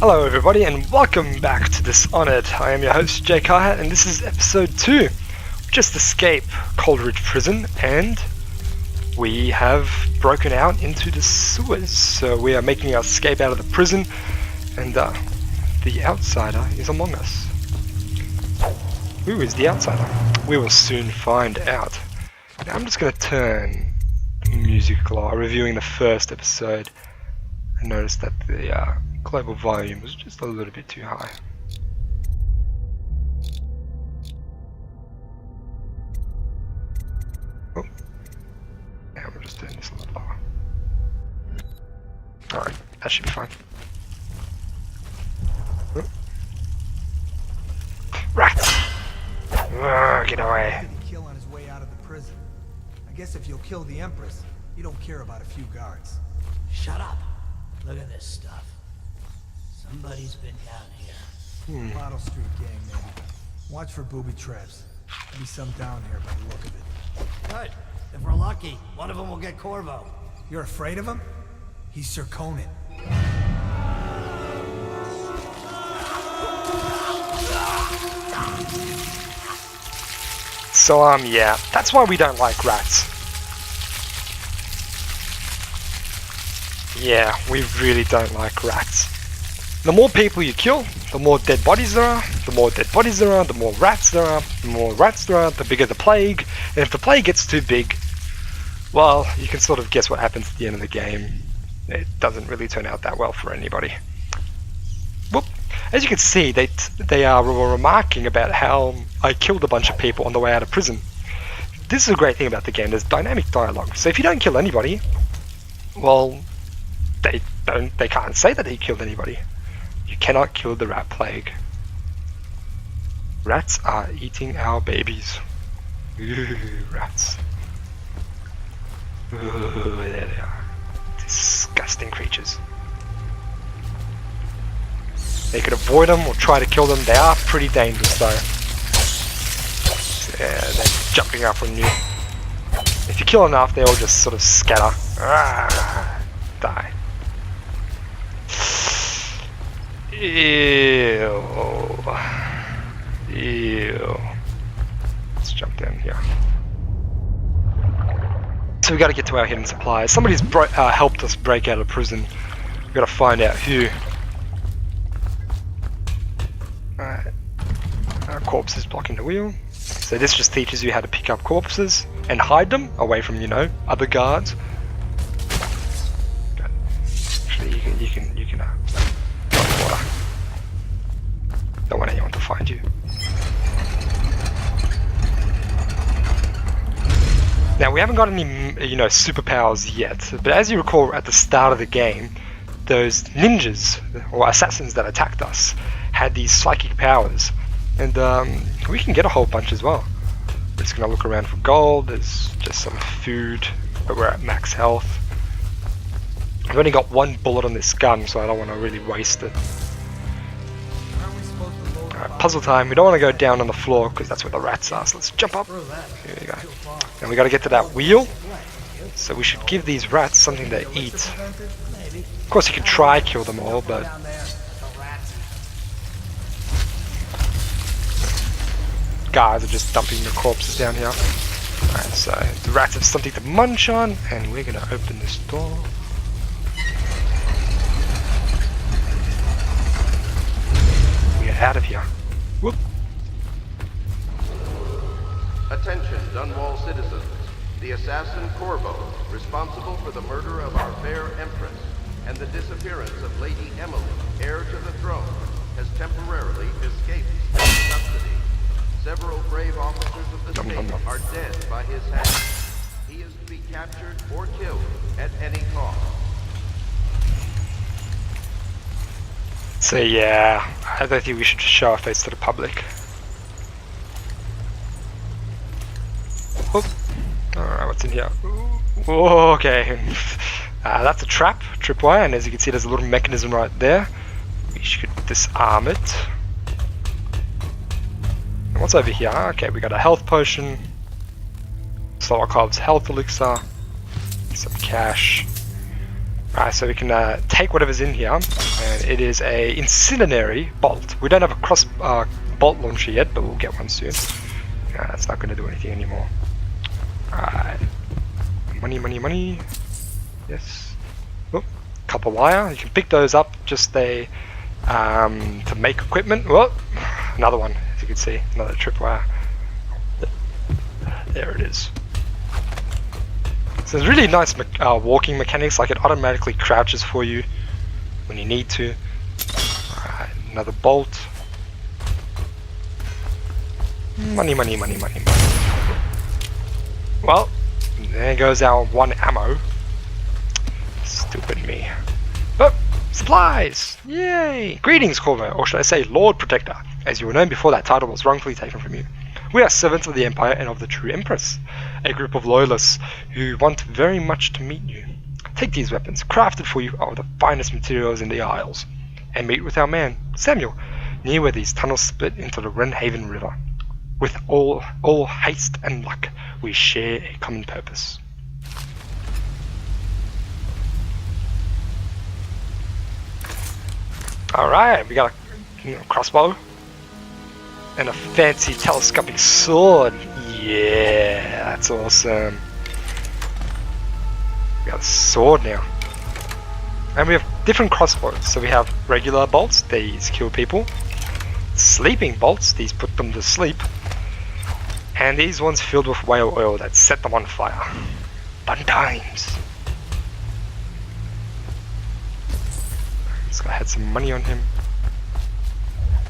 Hello everybody and welcome back to Dishonored. I am your host Jay Carhat and this is episode 2. We just escaped Coldridge Prison and we have broken out into the sewers. So we are making our escape out of the prison and the outsider is among us. Who is the outsider? We will soon find out. Now I'm just going to turn the music while reviewing the first episode. I noticed that the global volume was just a little bit too high. Oh. Yeah, we'll just turn this a little lower. Alright, that should be fine. Oh. Rats! Get away. Kill on his way out of the prison. I guess if you'll kill the Empress, you don't care about a few guards. Shut up. Look at this stuff. Somebody's been down here. Bottle Street gang, maybe. Watch for booby traps. Maybe some down here by the look of it. Good. If we're lucky, one of them will get Corvo. You're afraid of him? He's Sir Conan. So yeah, that's why we don't like rats. Yeah, we really don't like rats. The more people you kill, the more dead bodies there are. The more dead bodies there are, the more rats there are. The more rats there are, the bigger the plague. And if the plague gets too big, well, you can sort of guess what happens at the end of the game. It doesn't really turn out that well for anybody. Whoop. As you can see, they were remarking about how I killed a bunch of people on the way out of prison. This is a great thing about the game. There's dynamic dialogue. So if you don't kill anybody, well, they can't say that he killed anybody. You cannot kill the rat plague. Rats are eating our babies. Ooh, rats. Ooh, there they are. Disgusting creatures. They could avoid them or try to kill them. They are pretty dangerous though. Yeah, they're jumping up on you. If you kill enough, they all just sort of scatter. Die. Ew. Ew. Let's jump down here. So we gotta get to our hidden supplies. Somebody's helped us break out of prison. We gotta find out who. Alright. Our corpse is blocking the wheel. So this just teaches you how to pick up corpses and hide them away from, you know, other guards. Actually, you can water. Don't want anyone to find you. Now we haven't got any, you know, superpowers yet, but as you recall at the start of the game, those ninjas or assassins that attacked us had these psychic powers, and we can get a whole bunch as well. We're just gonna look around for gold. There's just some food, but we're at max health. I've only got one bullet on this gun, so I don't want to really waste it. Alright, puzzle time. We don't want to go down on the floor because that's where the rats are, so let's jump up. Here we go. And we got to get to that wheel, so we should give these rats something to eat. Of course you can try kill them all, but guys are just dumping the corpses down here. Alright, so the rats have something to munch on, and we're going to open this door. Out of here. Whoop. Attention, Dunwall citizens. The assassin Corvo, responsible for the murder of our fair Empress and the disappearance of Lady Emily, heir to the throne, has temporarily escaped state custody. Several brave officers of the state are dead by his hand. He is to be captured or killed at any cost. So yeah, I don't think we should show our face to the public. Oh, alright, what's in here? Ooh, okay, that's a tripwire, and as you can see there's a little mechanism right there. We should disarm it. And what's over here? Okay, we got a health potion, Slovakov's health elixir, some cash. Alright, so we can take whatever's in here, and it is a incendiary bolt. We don't have a cross bolt launcher yet, but we'll get one soon. It's not going to do anything anymore. Alright. Money, money, money. Yes. Oh, copper wire. You can pick those up just to make equipment. Whoa, another one, as you can see, another tripwire. There it is. So it's really nice walking mechanics, like it automatically crouches for you when you need to. Alright, another bolt. Money, money, money, money, money. Well, there goes our one ammo. Stupid me. Oh, supplies! Yay! Greetings, Corvo, or should I say Lord Protector, as you were known before that title was wrongfully taken from you. We are servants of the Empire and of the true Empress, a group of loyalists who want very much to meet you. Take these weapons, crafted for you of the finest materials in the Isles, and meet with our man, Samuel, near where these tunnels split into the Wrenhaven River. With all haste and luck, we share a common purpose. Alright, we got a crossbow. And a fancy telescopic sword. Yeah, that's awesome. We got a sword now. And we have different crossbows. So we have regular bolts, these kill people. Sleeping bolts, these put them to sleep. And these ones filled with whale oil that set them on fire. Fun times. This guy had some money on him.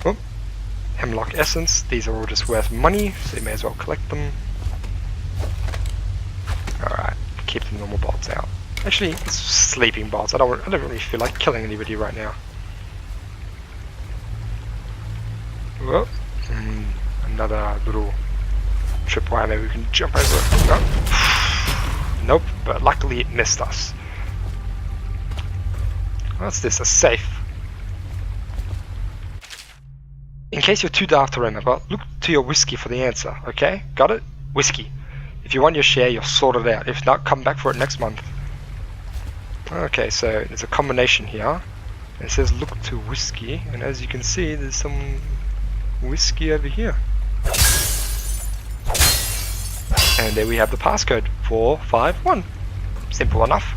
Oh. Hemlock essence, these are all just worth money, so you may as well collect them. Alright, keep the normal bolts out. Actually, it's sleeping bolts. I don't really feel like killing anybody right now. Whoa. Another little tripwire, maybe we can jump over it. Oh. Nope, but luckily it missed us. What's this? A safe. In case you're too daft to remember, look to your whiskey for the answer, okay? Got it? Whiskey. If you want your share, you'll sort it out. If not, come back for it next month. Okay, so there's a combination here. It says look to whiskey, and as you can see, there's some whiskey over here. And there we have the passcode, 451. Simple enough.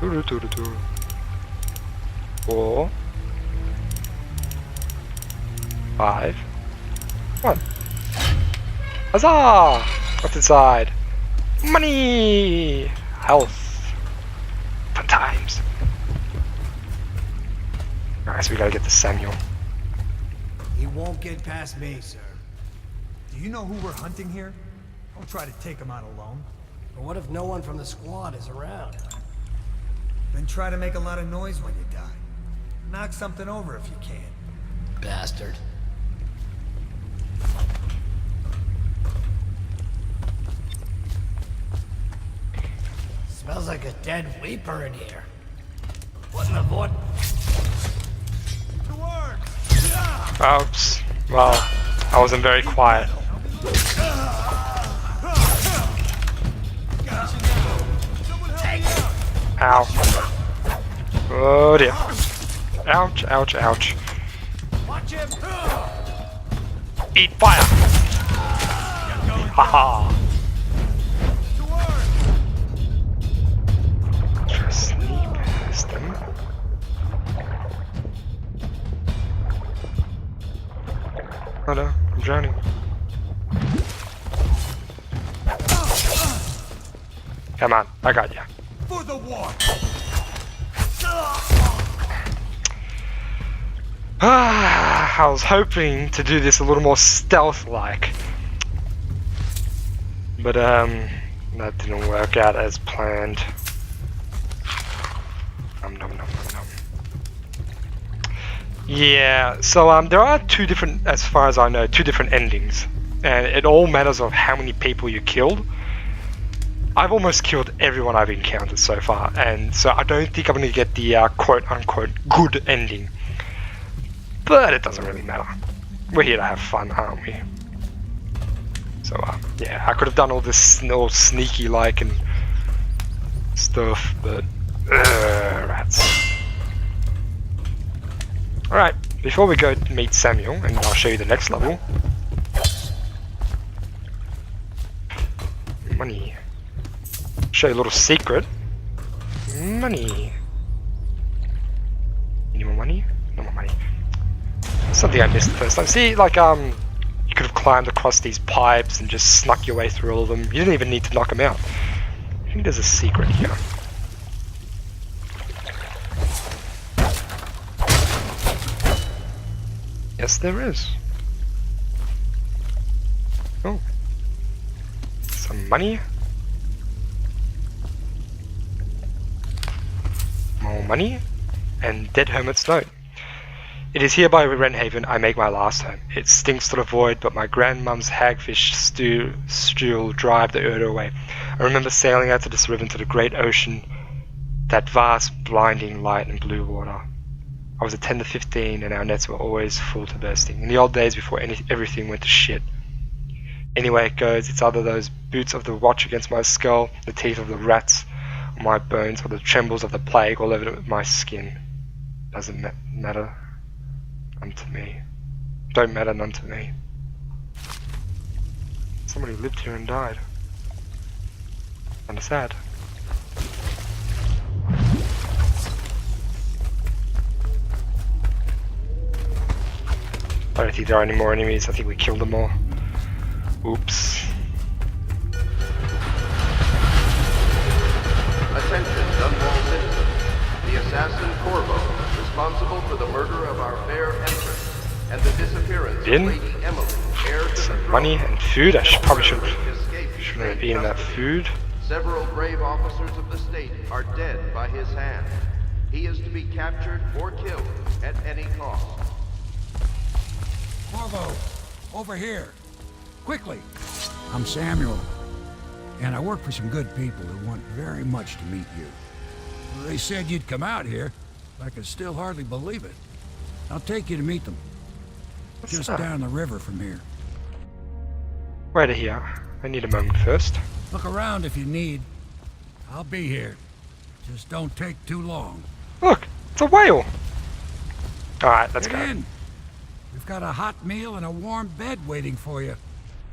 4 5 1. Huzzah! What's inside? Money! Health. Fun times. Alright, so we gotta get to Samuel. He won't get past me, sir. Do you know who we're hunting here? Don't try to take him out alone. But what if no one from the squad is around? Then try to make a lot of noise when you die. Knock something over if you can. Bastard. Smells like a dead Weeper in here. What in the void? Oops. Well, I wasn't very quiet. Ow. Oh dear. Ouch, ouch, ouch. Eat fire! Haha! Try to sneak past them. Oh no, I'm drowning. Come on, I got you. For the war. I was hoping to do this a little more stealth-like, but that didn't work out as planned. Nom, nom, nom, nom, nom. Yeah, so there are two different, as far as I know, two different endings, and it all matters of how many people you killed. I've almost killed everyone I've encountered so far, and so I don't think I'm going to get the quote-unquote good ending. But it doesn't really matter. We're here to have fun, aren't we? So yeah, I could have done all this all sneaky-like and stuff, but rats. Alright, before we go to meet Samuel, and I'll show you the next level. Money. Show you a little secret. Money. Any more money? No more money. Something I missed the first time. See, like, you could have climbed across these pipes and just snuck your way through all of them. You didn't even need to knock them out. I think there's a secret here. Yes, there is. Oh. Some money. More money. And Dead Hermit's Note. It is here by Wrenhaven I make my last home. It stinks to the void, but my grandmum's hagfish stew drive the odor away. I remember sailing out to this river into the great ocean, that vast, blinding light and blue water. I was a 10 to 15 and our nets were always full to bursting. In the old days before everything went to shit. Anyway it goes, it's either those boots of the watch against my skull, the teeth of the rats on my bones, or the trembles of the plague all over my skin. Doesn't matter. None to me. Don't matter none to me. Somebody lived here and died. Kinda sad. I don't think there are any more enemies. I think we killed them all. Oops. Attention, Dunwall citizens. The assassin Corvo, responsible for the murder of our fair empress and the disappearance of Lady Emily, heir to the Some throne, money and food. I shouldn't have escaped eaten that food. Several brave officers of the state are dead by his hand. He is to be captured or killed at any cost. Corvo, over here. Quickly. I'm Samuel, and I work for some good people who want very much to meet you. They said you'd come out here. I can still hardly believe it. I'll take you to meet them. What's Just that? down the river from here. Right here. I need a moment first. Look around if you need. I'll be here. Just don't take too long. Look, it's a whale. Alright, let's Get go. in. We've got a hot meal and a warm bed waiting for you.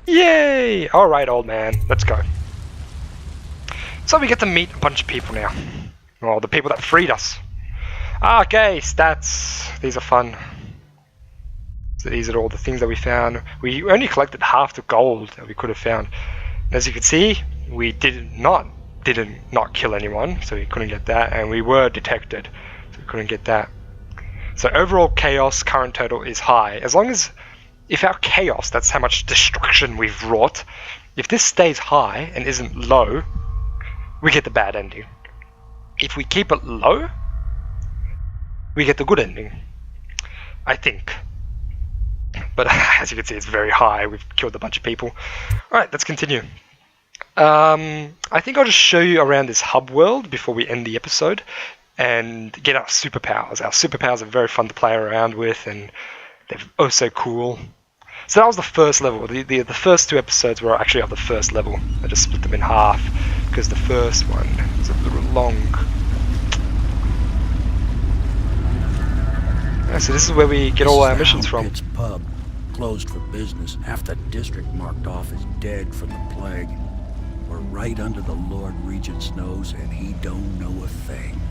Yay! Alright, old man, let's go. So we get to meet a bunch of people now. Well, the people that freed us. Okay, stats. These are fun. So these are all the things that we found. We only collected half the gold that we could have found. And as you can see, we didn't not kill anyone, so we couldn't get that, and we were detected, so we couldn't get that. So overall chaos current total is high. As long as, if our chaos, that's how much destruction we've wrought, if this stays high and isn't low, we get the bad ending. If we keep it low, we get the good ending, I think. But as you can see, it's very high. We've killed a bunch of people. Alright, let's continue. I think I'll just show you around this hub world before we end the episode and get our superpowers. Our superpowers are very fun to play around with, and they're oh so cool. So that was the first level. The first two episodes were actually of the first level. I just split them in half because the first one was a little long. Yeah, so this is where we get all our missions from. It's pub, closed for business. Half the district marked off as dead from the plague. We're right under the Lord Regent's nose, and he don't know a thing.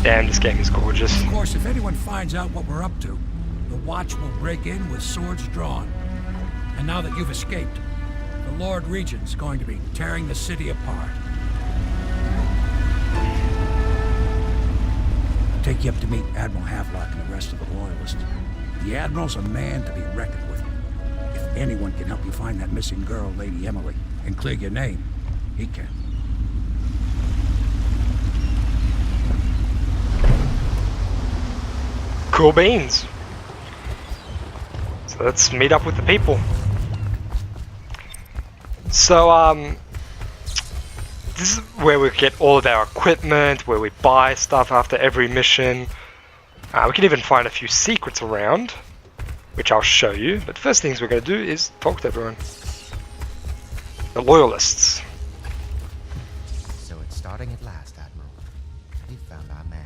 Damn, this game is gorgeous. Of course, if anyone finds out what we're up to, the Watch will break in with swords drawn. And now that you've escaped, the Lord Regent's going to be tearing the city apart. I'll take you up to meet Admiral Havelock and the rest of the Loyalists. The Admiral's a man to be reckoned with. If anyone can help you find that missing girl, Lady Emily, and clear your name, he can. Cool beans. So let's meet up with the people. So this is where we get all of our equipment, where we buy stuff after every mission. We can even find a few secrets around, which I'll show you. But first things we're going to do is talk to everyone. The Loyalists. So it's starting at last, Admiral. We found our man.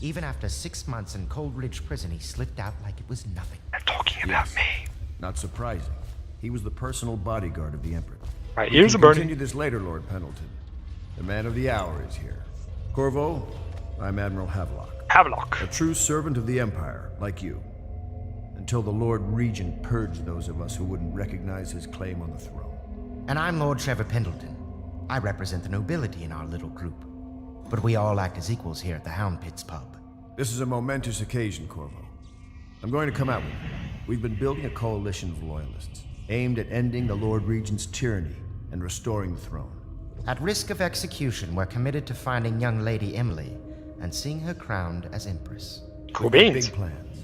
Even after 6 months in Coldridge Prison, he slipped out like it was nothing. They're talking about me. Not surprising. He was the personal bodyguard of the Emperor. My We ears can are burning. continue this later, Lord Pendleton. The man of the hour is here. Corvo, I'm Admiral Havelock. Havelock. A true servant of the Empire, like you. Until the Lord Regent purged those of us who wouldn't recognize his claim on the throne. And I'm Lord Trevor Pendleton. I represent the nobility in our little group. But we all act as equals here at the Hound Pits pub. This is a momentous occasion, Corvo. I'm going to come out with you. We've been building a coalition of loyalists, aimed at ending the Lord Regent's tyranny and restoring the throne. At risk of execution, we're committed to finding young Lady Emily and seeing her crowned as Empress. Cool We've got beans. big plans,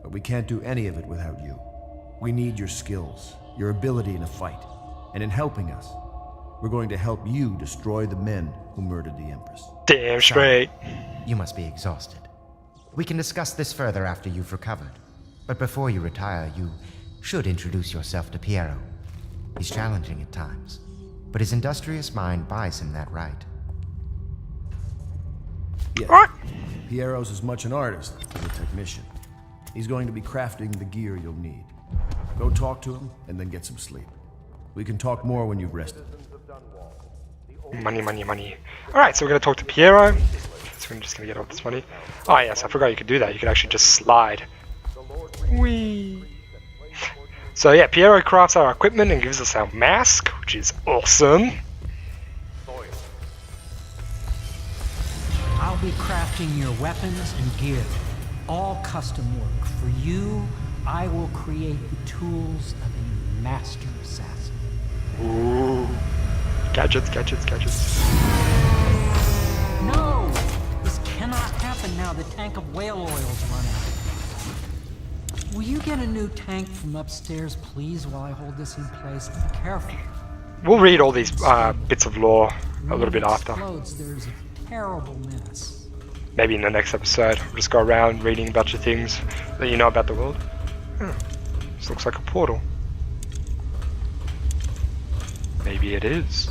but we can't do any of it without you. We need your skills, your ability in a fight, and in helping us, we're going to help you destroy the men who murdered the Empress. Damn straight. You must be exhausted. We can discuss this further after you've recovered. But before you retire, you should introduce yourself to Piero. He's challenging at times, but his industrious mind buys him that right. Yeah, Alright. Piero's as much an artist as a technician. He's going to be crafting the gear you'll need. Go talk to him, and then get some sleep. We can talk more when you've rested. Money, money, money. Alright, so we're going to talk to Piero. So we're just going to get all this money. Oh yes, I forgot you could do that. You could actually just slide. Whee! So yeah, Piero crafts our equipment and gives us our mask, which is awesome. I'll be crafting your weapons and gear. All custom work. For you, I will create the tools of a master assassin. Ooh. Gadgets, gadgets, gadgets. No! This cannot happen now. The tank of whale oil's run out. Will you get a new tank from upstairs, please, while I hold this in place? Be careful. We'll read all these bits of lore a little bit after. Explodes, there's a terrible mess. Maybe in the next episode. We'll just go around reading a bunch of things that you know about the world. This looks like a portal. Maybe it is.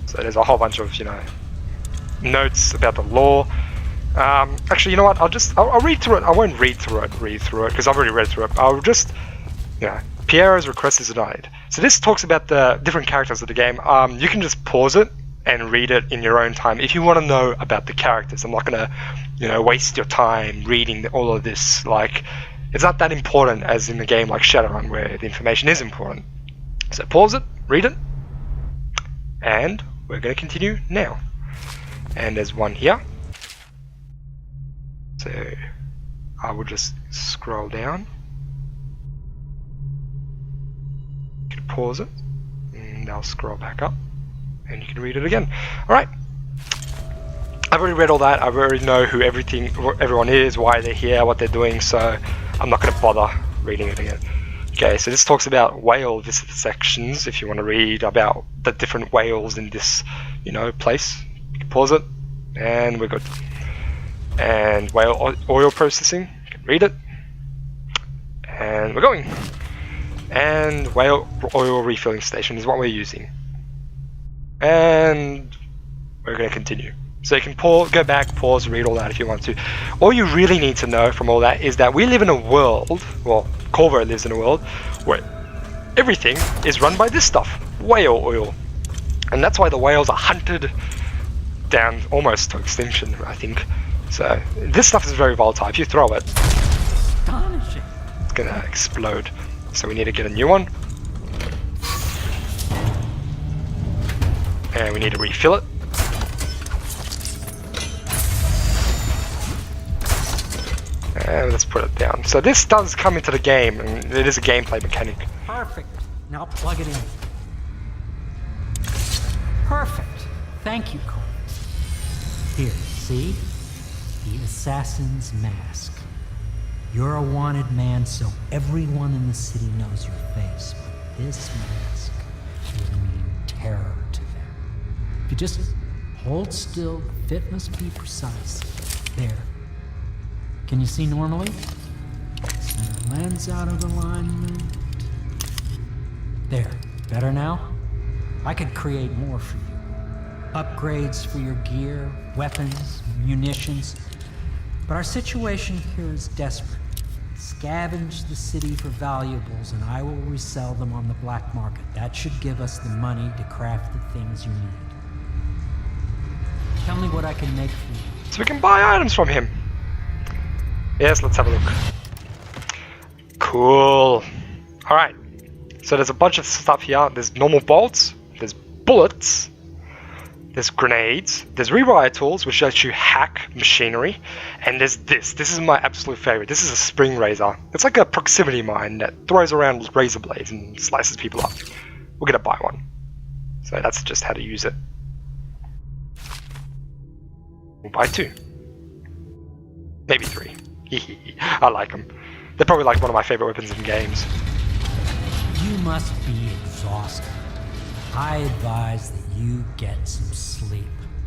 So there's a whole bunch of, notes about the lore. Actually, you know what? I'll read through it. I won't read through it, because I've already read through it. I'll just, Piero's request is denied. So this talks about the different characters of the game. You can just pause it and read it in your own time if you want to know about the characters. I'm not gonna, waste your time reading all of this. Like, it's not that important as in a game like Shadowrun where the information is important. So pause it, read it, and we're gonna continue now. And there's one here. So I will just scroll down. You can pause it, and I'll scroll back up, and you can read it again. Alright. I've already read all that. I already know who everyone is, why they're here, what they're doing, so I'm not going to bother reading it again. Okay, so this talks about whale visit sections, if you want to read about the different whales in this, place. You can pause it, and we're good. And whale oil processing, you can read it, and we're going. And whale oil refilling station is what we're using, and we're going to continue. So you can go back, pause, read all that if you want to. All you really need to know from all that is that we live in a world, well, Corvo lives in a world where everything is run by this stuff, whale oil, and that's why the whales are hunted down almost to extinction, I think. So this stuff is very volatile. If you throw it, Astonishing. it's gonna explode. So we need to get a new one, and we need to refill it. And let's put it down. So this does come into the game, and it is a gameplay mechanic. Perfect. Now plug it in. Perfect. Thank you, Cole. Here, see? The assassin's mask. You're a wanted man, so everyone in the city knows your face. But this mask will mean terror to them. If you just hold still, the fit must be precise. There. Can you see normally? Center lens out of alignment. There. Better now? I could create more for you. Upgrades for your gear, weapons, munitions. But our situation here is desperate. Scavenge the city for valuables and I will resell them on the black market. That should give us the money to craft the things you need. Tell me what I can make for you. So we can buy items from him. Yes, let's have a look. Cool. Alright. So there's a bunch of stuff here. There's normal bolts. There's bullets. There's grenades. There's rewire tools, which lets you hack machinery. And there's this. This is my absolute favorite. This is a spring razor. It's like a proximity mine that throws around razor blades and slices people up. We're gonna buy one. So that's just how to use it. We'll buy 2. Maybe 3. I like them. They're probably like one of my favorite weapons in games. You must be exhausted. I advise that you get some sleep.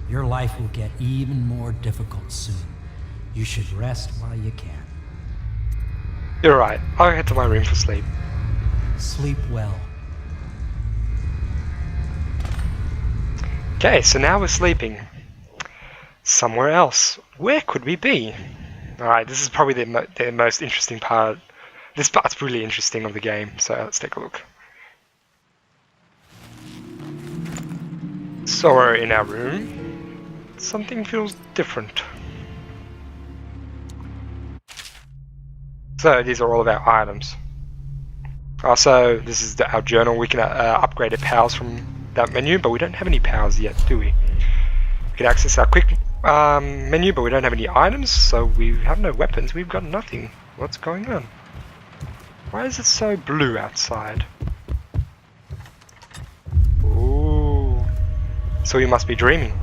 Your life will get even more difficult soon. You should rest while you can. You're right. I'll head to my room for sleep. Sleep well. Okay, so now we're sleeping. Somewhere else. Where could we be? Alright, this is probably the most interesting part. This part's really interesting of the game, so let's take a look. So we're in our room. Something feels different. So these are all of our items. Also, this is our journal. We can upgrade our powers from that menu, but we don't have any powers yet, do we? We can access our quick menu, but we don't have any items, so we have no weapons. We've got nothing. What's going on? Why is it so blue outside? Ooh. So we must be dreaming.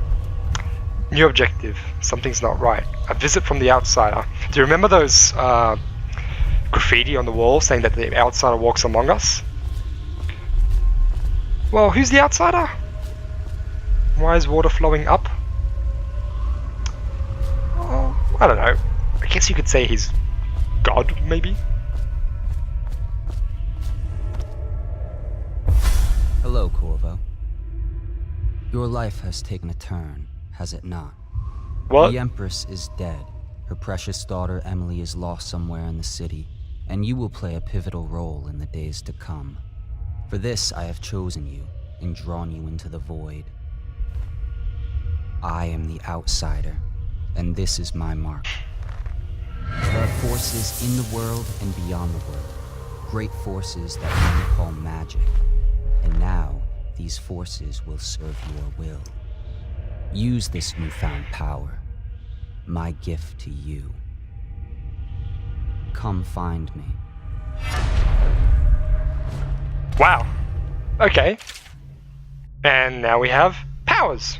New objective. Something's not right. A visit from the outsider. Do you remember those graffiti on the wall saying that the outsider walks among us? Well, who's the outsider? Why is water flowing up? Oh, I don't know. I guess you could say he's God, maybe? Hello, Corvo. Your life has taken a turn, has it not? What? The Empress is dead. Her precious daughter Emily is lost somewhere in the city, and you will play a pivotal role in the days to come. For this, I have chosen you and drawn you into the void. I am the outsider, and this is my mark. There are forces in the world and beyond the world, great forces that many call magic. And now, these forces will serve your will. Use this newfound power, my gift to you. Come find me. Wow. Okay. And now we have powers.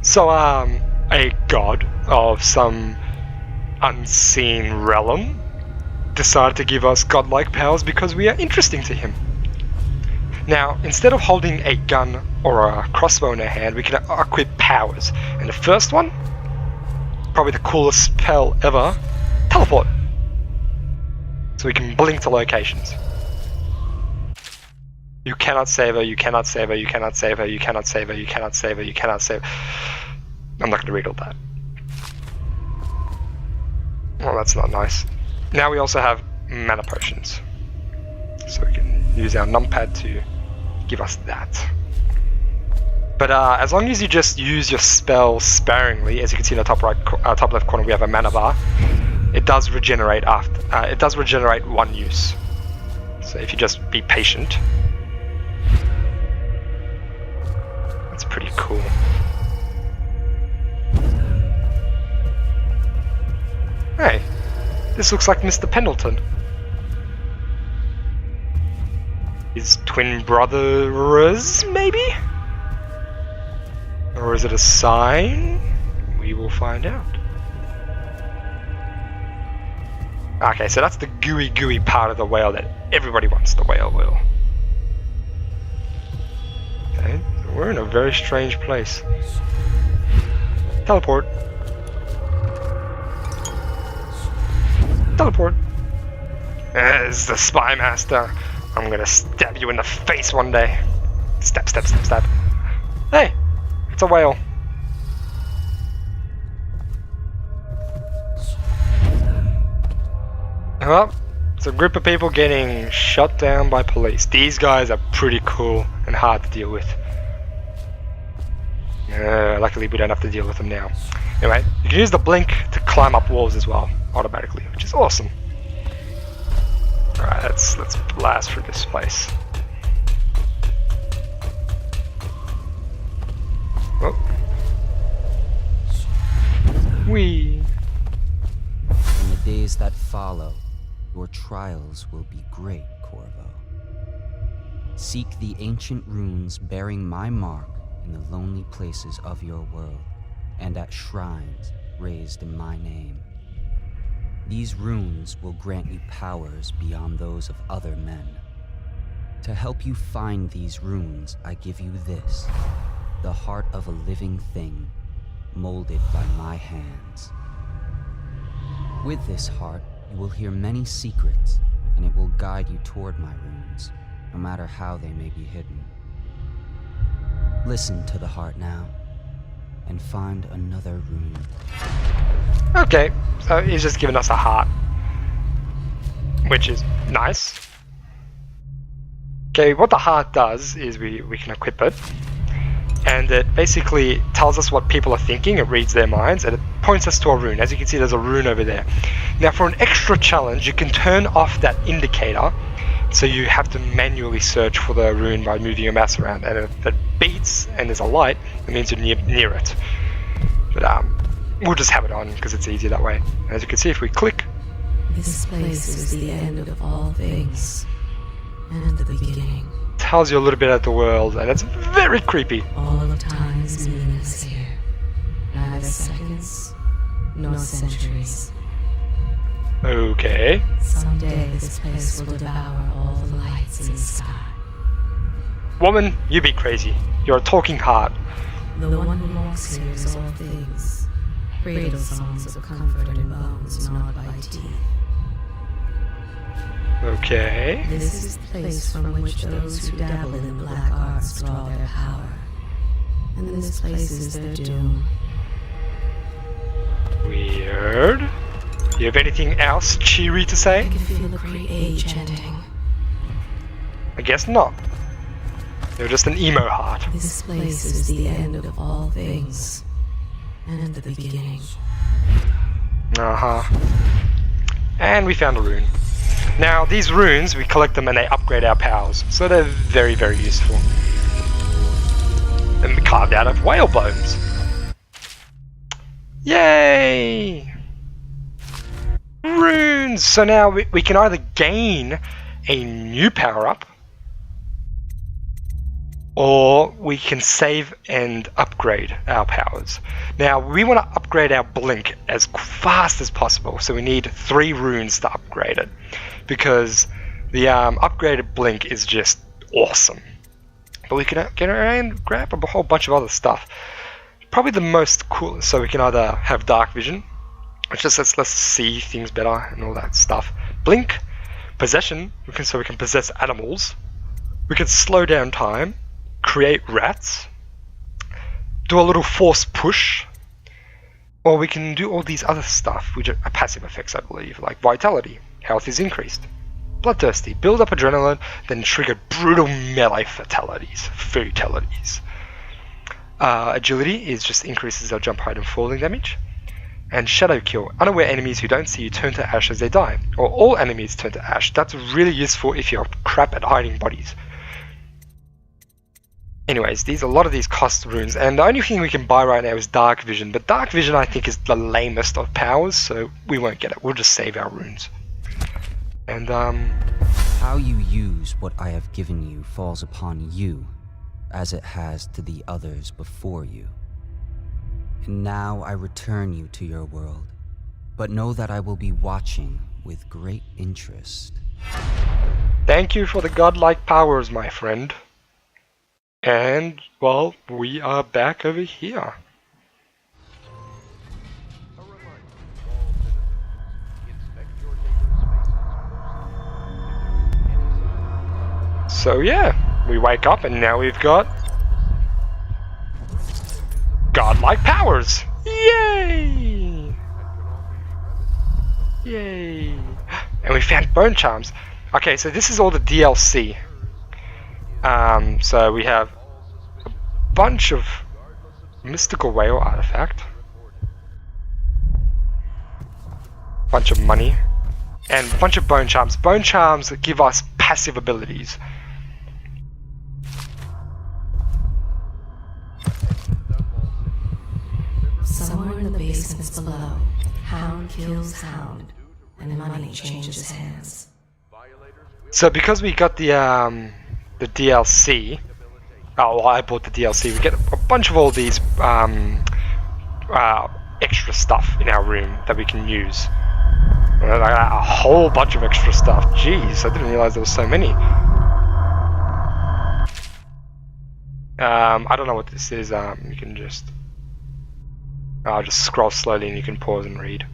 So, a god of some unseen realm decided to give us godlike powers because we are interesting to him. Now, instead of holding a gun or a crossbow in our hand, we can equip powers. And the first one, probably the coolest spell ever, teleport. So we can blink to locations. You cannot save her, you cannot save her, you cannot save her, you cannot save her, you cannot save her, you cannot save her. I'm not going to read all that. Well, that's not nice. Now we also have mana potions. So we can use our numpad to give us that. But as long as you just use your spell sparingly, as you can see in the top left corner, we have a mana bar. It does regenerate after. It does regenerate one use. So if you just be patient, that's pretty cool. Hey, this looks like Mr. Pendleton. His twin brothers, maybe? Or is it a sign? We will find out. Okay, so that's the gooey part of the whale that everybody wants the whale will. Okay, so we're in a very strange place. Teleport. Teleport. As the spy master. I'm gonna stab you in the face one day. Stab, stab, stab, stab. Hey! It's a whale. Well, it's a group of people getting shot down by police. These guys are pretty cool and hard to deal with. Luckily we don't have to deal with them now. Anyway, you can use the blink to climb up walls as well, automatically, which is awesome. Alright, let's blast through this place. Oh. Whee! In the days that follow, your trials will be great, Corvo. Seek the ancient runes bearing my mark in the lonely places of your world, and at shrines raised in my name. These runes will grant you powers beyond those of other men. To help you find these runes, I give you this, the heart of a living thing, molded by my hands. With this heart, you will hear many secrets, and it will guide you toward my runes, no matter how they may be hidden. Listen to the heart now, and find another rune. Okay, so he's just giving us a heart, which is nice. Okay, what the heart does is we can equip it, and it basically tells us what people are thinking. It reads their minds, and it points us to a rune. As you can see, there's a rune over there. Now, for an extra challenge, you can turn off that indicator, so you have to manually search for the rune by moving your mouse around, and if it beats and there's a light, it means you're near it. But we'll just have it on because it's easier that way. As you can see, if we click, this place is the end of all things, and the beginning. Tells you a little bit about the world, and it's very creepy. All of time is meaningless here. Neither seconds, nor centuries. Okay. Someday this place will devour all the lights in the sky. Woman, you be crazy. You're a talking heart. The one who walks here is all things. Cradle songs of comfort and bones gnawed by teeth. Okay. This is the place from which those who dabble in the black arts draw their power. And this place is their doom. Weird. You have anything else cheery to say? I can feel the great age ending. I guess not. You're just an emo heart. This place is the end of all things, and the beginning. Uh-huh. And we found a rune. Now, these runes, we collect them and they upgrade our powers, so they're very, very useful. And we carved out of whale bones. Yay! Runes! So now we can either gain a new power-up, or we can save and upgrade our powers. Now, we want to upgrade our blink as fast as possible, so we need 3 runes to upgrade it, because the upgraded blink is just awesome. But we can get around and grab a whole bunch of other stuff. Probably the most cool, so we can either have dark vision, which just lets us see things better and all that stuff. Blink, possession, so we can possess animals. We can slow down time, create rats, do a little force push, or we can do all these other stuff, which are passive effects, I believe, like vitality, health is increased, bloodthirsty, build up adrenaline, then trigger brutal melee fatalities. Agility is just increases our jump height and falling damage. And shadow kill, unaware enemies who don't see you turn to ash as they die, or all enemies turn to ash. That's really useful if you're crap at hiding bodies. Anyways, a lot of these cost runes, and the only thing we can buy right now is dark vision, but dark vision I think is the lamest of powers, so we won't get it. We'll just save our runes. And How you use what I have given you falls upon you, as it has to the others before you. And now I return you to your world, but know that I will be watching with great interest. Thank you for the godlike powers, my friend. And, well, we are back over here. A reminder to all citizens, inspect your neighbor's spaces closely. If there is any sign of So yeah, we wake up and now we've got godlike powers. Yay! Yay! And we found bone charms. Okay, so this is all the DLC. So we have a bunch of mystical whale artifact, bunch of money, and a bunch of bone charms. Bone charms that give us passive abilities. Somewhere in the basements below, Hound kills Hound, and money changes hands. So because we got the DLC, well, I bought the DLC, we get a bunch of all these extra stuff in our room that we can use. A whole bunch of extra stuff. Jeez, I didn't realize there was so many. I don't know what this is. You can just... I'll just scroll slowly and you can pause and read.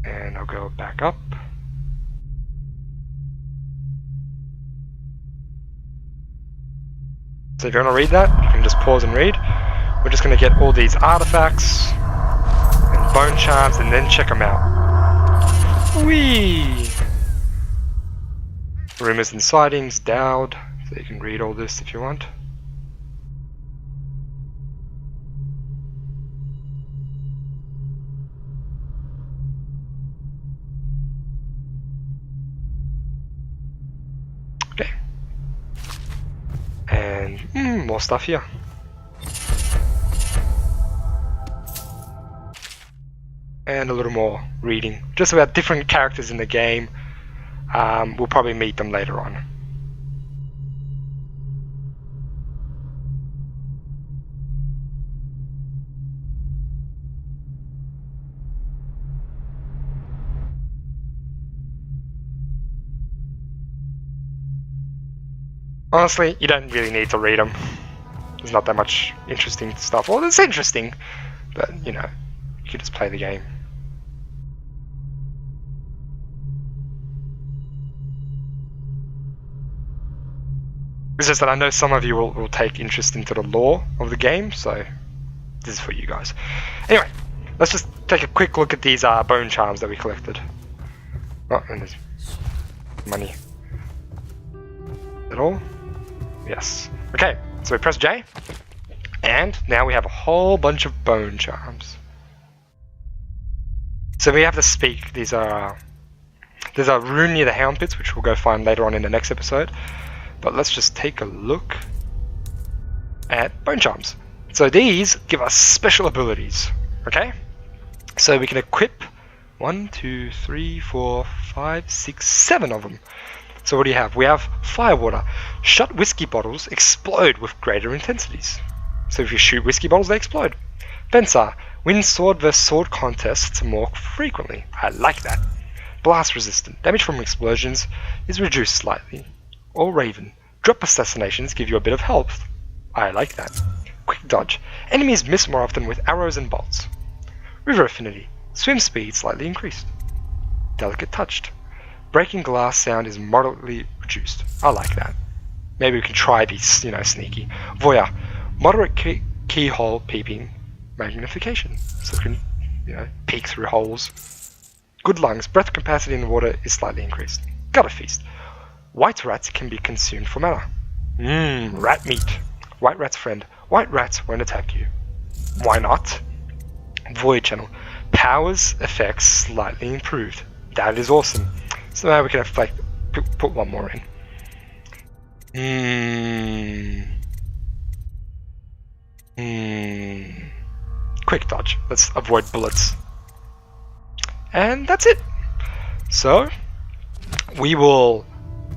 And I'll go back up. So if you want to read that, you can just pause and read. We're just going to get all these artifacts and bone charms and then check them out. Whee! Rumors and sightings, Dowd, so you can read all this if you want. Okay. And more stuff here. And a little more reading, just about different characters in the game. We'll probably meet them later on. Honestly, you don't really need to read them. There's not that much interesting stuff. Well, it's interesting, but you know, you can just play the game. It's just that I know some of you will take interest into the lore of the game, so this is for you guys. Anyway, let's just take a quick look at these bone charms that we collected. Oh, and there's money. Is that all? Yes. Okay, so we press J, and now we have a whole bunch of bone charms. So we have to speak. These are... there's a rune near the Hound Pits, which we'll go find later on in the next episode. But let's just take a look at bone charms. So these give us special abilities, okay? So we can equip 1, 2, 3, 4, 5, 6, 7 of them. So what do you have? We have Firewater. Shut whiskey bottles explode with greater intensities. So if you shoot whiskey bottles, they explode. Fencer. Win sword versus sword contests more frequently. I like that. Blast resistant. Damage from explosions is reduced slightly. Or Raven. Drop assassinations give you a bit of health. I like that. Quick dodge. Enemies miss more often with arrows and bolts. River affinity. Swim speed slightly increased. Delicate touched. Breaking glass sound is moderately reduced. I like that. Maybe we can try be, you know, sneaky. Voyeur. Moderate keyhole peeping magnification. So we can, you know, peek through holes. Good lungs. Breath capacity in the water is slightly increased. Gutter feast. White rats can be consumed for mana. Rat meat. White rat's friend. White rats won't attack you. Why not? Void channel. Powers effects slightly improved. That is awesome. So now we can put one more in. Quick dodge. Let's avoid bullets. And that's it. So we will,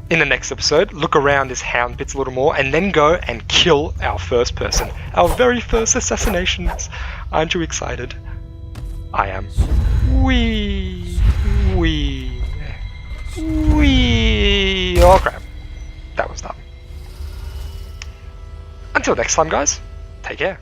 in the next episode, look around this Hound Pits a little more and then go and kill our first person. Our very first assassinations. Aren't you excited? I am. Wee. Oh crap. That was dumb. Until next time, guys. Take care.